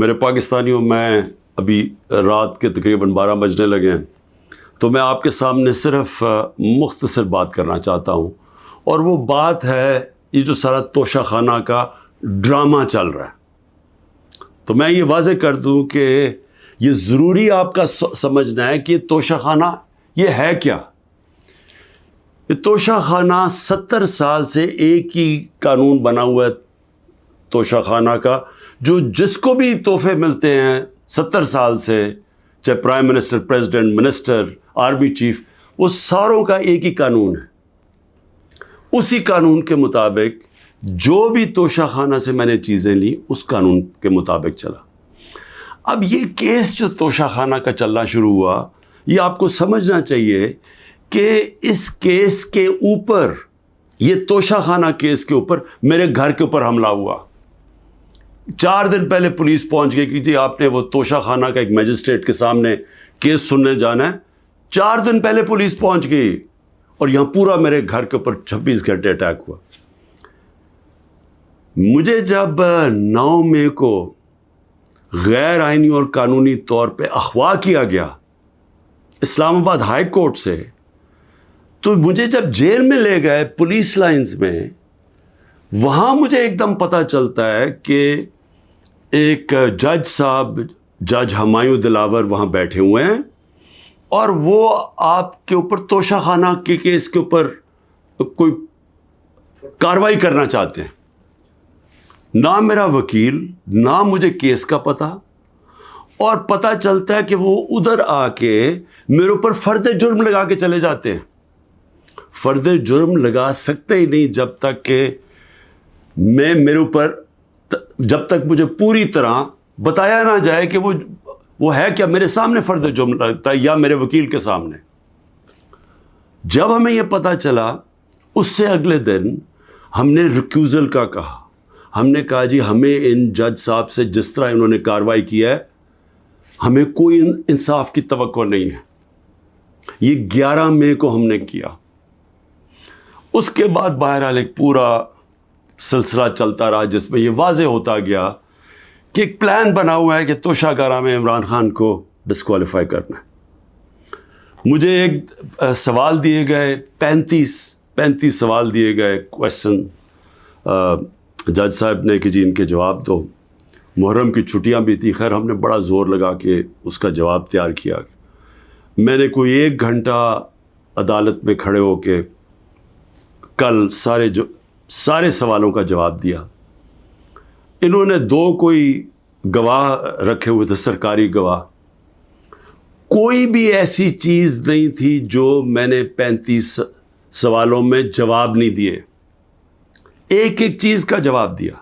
میرے پاکستانیوں، میں ابھی رات کے تقریباً 12 بجنے لگے ہیں، تو میں آپ کے سامنے صرف مختصر بات کرنا چاہتا ہوں، اور وہ بات ہے یہ جو سارا توشہ خانہ کا ڈرامہ چل رہا ہے۔ تو میں یہ واضح کر دوں کہ یہ ضروری آپ کا سمجھنا ہے کہ توشہ خانہ یہ ہے کیا۔ یہ توشہ خانہ 70 سال سے ایک ہی قانون بنا ہوا ہے توشہ خانہ کا، جو جس کو بھی تحفے ملتے ہیں 70 سال سے، چاہے prime minister, president, minister, army chief, وہ ساروں کا ایک ہی قانون ہے۔ اسی قانون کے مطابق جو بھی توشہ خانہ سے میں نے چیزیں لی، اس قانون کے مطابق چلا۔ اب یہ کیس جو توشہ خانہ کا چلنا شروع ہوا، یہ آپ کو سمجھنا چاہیے کہ اس کیس کے اوپر، یہ توشہ خانہ کیس کے اوپر میرے گھر کے اوپر حملہ ہوا۔ 4 دن پہلے پولیس پہنچ گئی کہ جی آپ نے وہ توشہ خانہ کا ایک میجسٹریٹ کے سامنے کیس سننے جانا ہے۔ 4 دن پہلے پولیس پہنچ گئی، اور یہاں پورا میرے گھر کے اوپر 26 گھنٹے اٹیک ہوا۔ مجھے جب 9 مئی کو غیر آئینی اور قانونی طور پہ اغوا کیا گیا اسلام آباد ہائی کورٹ سے، تو مجھے جب جیل میں لے گئے پولیس لائنز میں، وہاں مجھے ایک دم پتہ چلتا ہے کہ ایک جج صاحب، جج ہمایوں دلاور وہاں بیٹھے ہوئے ہیں، اور وہ آپ کے اوپر توشہ خانہ کے کیس کے اوپر کوئی کارروائی کرنا چاہتے ہیں۔ نہ میرا وکیل، نہ مجھے کیس کا پتہ، اور پتہ چلتا ہے کہ وہ ادھر آ کے میرے اوپر فرد جرم لگا کے چلے جاتے ہیں۔ فرد جرم لگا سکتے ہی نہیں جب تک کہ میرے اوپر، جب تک مجھے پوری طرح بتایا نہ جائے کہ وہ ہے کیا، میرے سامنے فرد جرم لگتا ہے یا میرے وکیل کے سامنے۔ جب ہمیں یہ پتہ چلا، اس سے اگلے دن ہم نے ریکیوزل کا کہا۔ ہم نے کہا جی ہمیں ان جج صاحب سے جس طرح انہوں نے کارروائی کی ہے، ہمیں کوئی انصاف کی توقع نہیں ہے۔ یہ 11 مئی کو ہم نے کیا۔ اس کے بعد بہرحال ایک پورا سلسلہ چلتا رہا جس میں یہ واضح ہوتا گیا کہ ایک پلان بنا ہوا ہے کہ توشہ خانہ میں عمران خان کو ڈسکوالیفائی کرنا ہے۔ مجھے ایک سوال دیے گئے، 35 سوال دیے گئے، کویسچن جج صاحب نے کہ جی ان کے جواب دو۔ محرم کی چھٹیاں بھی تھی، خیر ہم نے بڑا زور لگا کے اس کا جواب تیار کیا۔ میں نے کوئی 1 گھنٹہ عدالت میں کھڑے ہو کے کل سارے سوالوں کا جواب دیا۔ انہوں نے 2 کوئی گواہ رکھے ہوئے تھے، سرکاری گواہ۔ کوئی بھی ایسی چیز نہیں تھی جو میں نے 35 سوالوں میں جواب نہیں دیے، ایک ایک چیز کا جواب دیا۔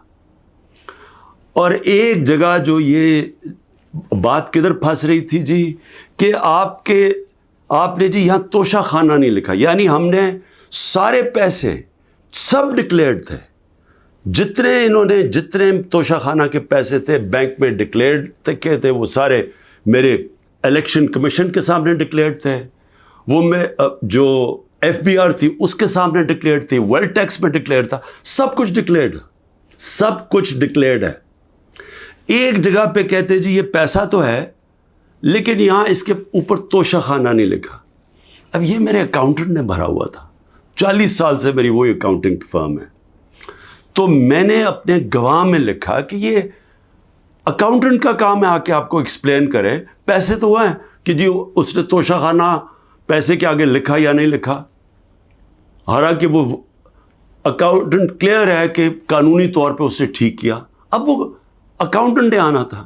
اور ایک جگہ جو یہ بات کدھر پھنس رہی تھی جی، کہ آپ نے جی یہاں توشہ خانہ نہیں لکھا، یعنی ہم نے سارے پیسے سب ڈکلیئرڈ تھے، جتنے توشہ خانہ کے پیسے تھے بینک میں ڈکلیئرڈ تھے، وہ سارے میرے الیکشن کمیشن کے سامنے ڈکلیئرڈ تھے، وہ میں جو ایف بی آر تھی اس کے سامنے ڈکلیئرڈ تھی، ویلتھ ٹیکس میں ڈکلیئرڈ تھا، سب کچھ ڈکلیئرڈ ہے۔ ایک جگہ پہ کہتے جی یہ پیسہ تو ہے لیکن یہاں اس کے اوپر توشہ خانہ نہیں لکھا۔ اب یہ میرے اکاؤنٹنٹ نے بھرا ہوا تھا، 40 سال سے میری وہی اکاؤنٹنگ فرم ہے۔ تو میں نے اپنے گواہ میں لکھا کہ یہ اکاؤنٹنٹ کا کام ہے آ کے آپ کو ایکسپلین کرے، پیسے تو ہیں کہ جی اس نے توشہ خانہ پیسے کے آگے لکھا یا نہیں لکھا۔ حالانکہ وہ اکاؤنٹنٹ کلیئر ہے کہ قانونی طور پہ اس نے ٹھیک کیا، اب وہ اکاؤنٹنٹ نے آنا تھا۔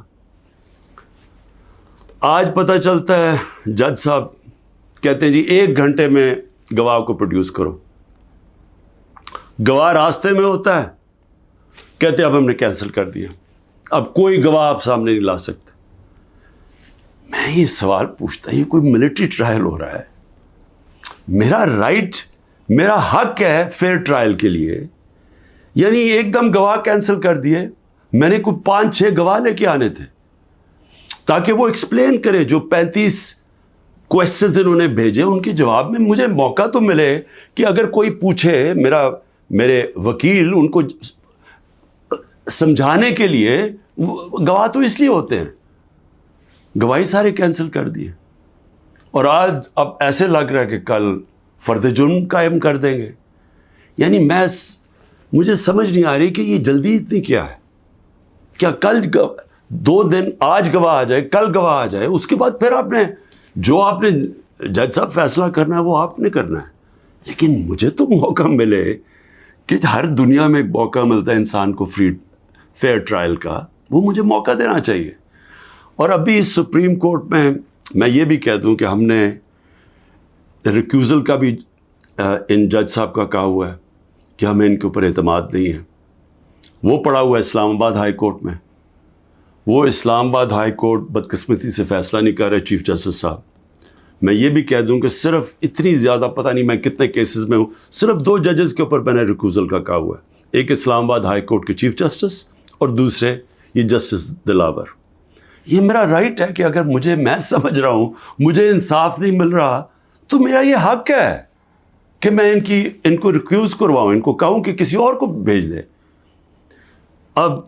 آج پتہ چلتا ہے جج صاحب کہتے ہیں جی 1 گھنٹے میں گواہ کو پروڈیوس کرو۔ گواہ راستے میں ہوتا ہے، کہتے اب ہم نے کینسل کر دیا، اب کوئی گواہ آپ سامنے نہیں لا سکتے۔ میں یہ سوال پوچھتا، یہ کوئی ملٹری ٹرائل ہو رہا ہے، میرا رائٹ، میرا حق ہے فیئر ٹرائل کے لیے، یعنی ایک دم گواہ کینسل کر دیے۔ میں نے کوئی 5-6 گواہ لے کے آنے تھے تاکہ وہ ایکسپلین کرے، جو 35 کویسچنز انہوں نے بھیجے ان کے جواب میں مجھے موقع تو ملے کہ اگر کوئی پوچھے، میرے وکیل ان کو سمجھانے کے لیے گواہ تو اس لیے ہوتے ہیں، گواہی سارے کینسل کر دیے، اور آج اب ایسے لگ رہا ہے کہ کل فرد جرم قائم کر دیں گے. یعنی مجھے سمجھ نہیں آ رہی کہ یہ جلدی اتنی کیا ہے. کیا کل 2 دن، آج گواہ آ جائے، کل گواہ آ جائے، اس کے بعد پھر آپ نے جج صاحب فیصلہ کرنا ہے وہ آپ نے کرنا ہے. لیکن مجھے تو موقع ملے کہ ہر دنیا میں ایک موقع ملتا ہے انسان کو فیئر ٹرائل کا، وہ مجھے موقع دینا چاہیے. اور ابھی سپریم کورٹ میں یہ بھی کہہ دوں کہ ہم نے ریکیوزل کا بھی ان جج صاحب کا کہا ہوا ہے کہ ہمیں ان کے اوپر اعتماد نہیں ہے. وہ پڑا ہوا ہے اسلام آباد ہائی کورٹ میں. وہ اسلام آباد ہائی کورٹ بدقسمتی سے فیصلہ نہیں کر رہے چیف جسٹس صاحب. میں یہ بھی کہہ دوں کہ صرف اتنی زیادہ پتہ نہیں میں کتنے کیسز میں ہوں، صرف 2 ججز کے اوپر میں نے ریکیوزل کا کہا ہوا ہے. ایک اسلام آباد ہائی کورٹ کے چیف جسٹس اور دوسرے یہ جسٹس دلاور. یہ میرا رائٹ ہے کہ اگر میں سمجھ رہا ہوں مجھے انصاف نہیں مل رہا تو میرا یہ حق ہے کہ میں ان کو ریکیوز کرواؤں، ان کو کہوں کہ کسی اور کو بھیج دے. اب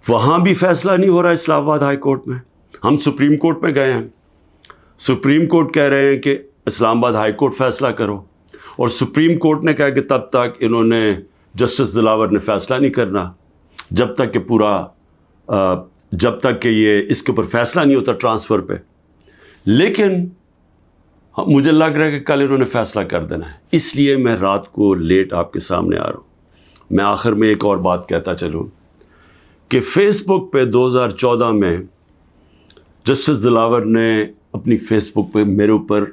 وہاں بھی فیصلہ نہیں ہو رہا اسلام آباد ہائی کورٹ میں. ہم سپریم کورٹ میں گئے ہیں، سپریم کورٹ کہہ رہے ہیں کہ اسلام آباد ہائی کورٹ فیصلہ کرو، اور سپریم کورٹ نے کہا کہ تب تک انہوں نے جسٹس دلاور نے فیصلہ نہیں کرنا جب تک کہ یہ اس کے اوپر فیصلہ نہیں ہوتا ٹرانسفر پہ. لیکن مجھے لگ رہا ہے کہ کل انہوں نے فیصلہ کر دینا ہے، اس لیے میں رات کو لیٹ آپ کے سامنے آ رہا ہوں. میں آخر میں ایک اور بات کہتا چلوں کہ فیس بک پہ 2014 میں جسٹس دلاور نے اپنی فیس بک پہ میرے اوپر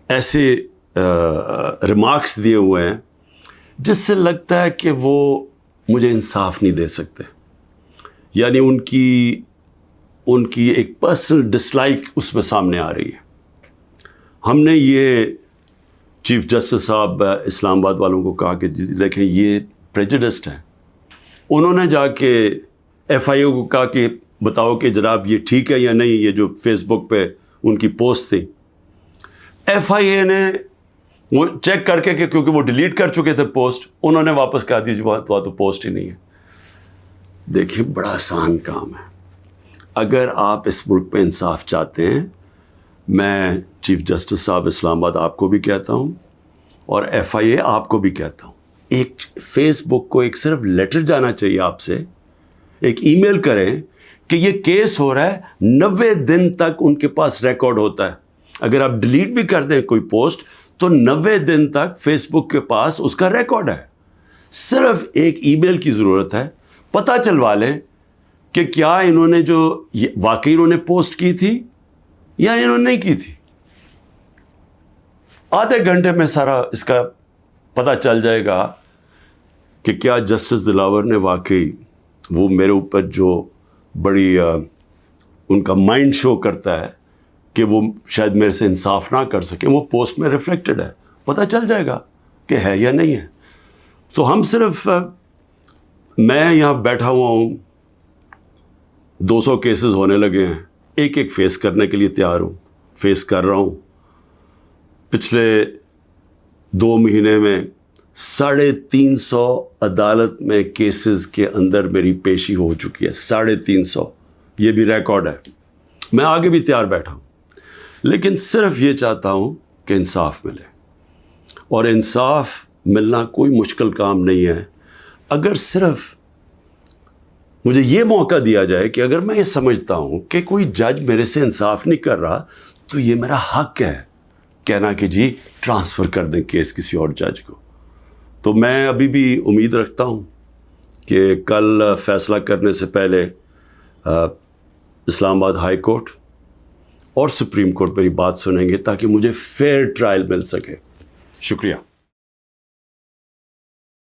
ایسے ریمارکس دیے ہوئے ہیں جس سے لگتا ہے کہ وہ مجھے انصاف نہیں دے سکتے. یعنی ان کی ایک پرسنل ڈسلائک اس میں سامنے آ رہی ہے. ہم نے یہ چیف جسٹس صاحب اسلام آباد والوں کو کہا کہ دیکھیں یہ پریجوڈسڈ ہے. انہوں نے جا کے ایف آئی اے کو کہا کہ بتاؤ کہ جناب یہ ٹھیک ہے یا نہیں، یہ جو فیس بک پہ ان کی پوسٹ تھی. ایف آئی اے نے وہ چیک کر کے کہ کیونکہ وہ ڈیلیٹ کر چکے تھے پوسٹ، انہوں نے واپس کہا دی وہاں تو پوسٹ ہی نہیں ہے. دیکھیں بڑا آسان کام ہے. اگر آپ اس ملک پہ انصاف چاہتے ہیں، میں چیف جسٹس صاحب اسلام آباد آپ کو بھی کہتا ہوں اور ایف آئی اے آپ کو بھی کہتا ہوں، ایک فیس بک کو ایک صرف لیٹر جانا چاہیے آپ سے، ایک ای میل کریں کہ یہ کیس ہو رہا ہے. 90 دن تک ان کے پاس ریکارڈ ہوتا ہے. اگر آپ ڈیلیٹ بھی کر دیں کوئی پوسٹ تو 90 دن تک فیس بک کے پاس اس کا ریکارڈ ہے. صرف ایک ای میل کی ضرورت ہے، پتہ چلوا لیں کہ کیا انہوں نے جو واقعی انہوں نے پوسٹ کی تھی یا انہوں نے نہیں کی تھی. آدھے گھنٹے میں سارا اس کا پتہ چل جائے گا کہ کیا جسٹس دلاور نے واقعی وہ میرے اوپر جو بڑی ان کا مائنڈ شو کرتا ہے کہ وہ شاید میرے سے انصاف نہ کر سکیں، وہ پوسٹ میں ریفلیکٹڈ ہے. پتہ چل جائے گا کہ ہے یا نہیں ہے. تو ہم صرف میں یہاں بیٹھا ہوا ہوں، 200 کیسز ہونے لگے ہیں، ایک ایک فیس کرنے کے لیے تیار ہوں، فیس کر رہا ہوں. پچھلے 2 مہینے میں 350 عدالت میں کیسز کے اندر میری پیشی ہو چکی ہے. 350، یہ بھی ریکارڈ ہے. میں آگے بھی تیار بیٹھا ہوں، لیکن صرف یہ چاہتا ہوں کہ انصاف ملے. اور انصاف ملنا کوئی مشکل کام نہیں ہے. اگر صرف مجھے یہ موقع دیا جائے کہ اگر میں یہ سمجھتا ہوں کہ کوئی جج میرے سے انصاف نہیں کر رہا تو یہ میرا حق ہے کہنا کہ جی ٹرانسفر کر دیں کیس کسی اور جج کو. تو میں ابھی بھی امید رکھتا ہوں کہ کل فیصلہ کرنے سے پہلے اسلام آباد ہائی کورٹ اور سپریم کورٹ میری بات سنیں گے تاکہ مجھے فیئر ٹرائل مل سکے. شکریہ.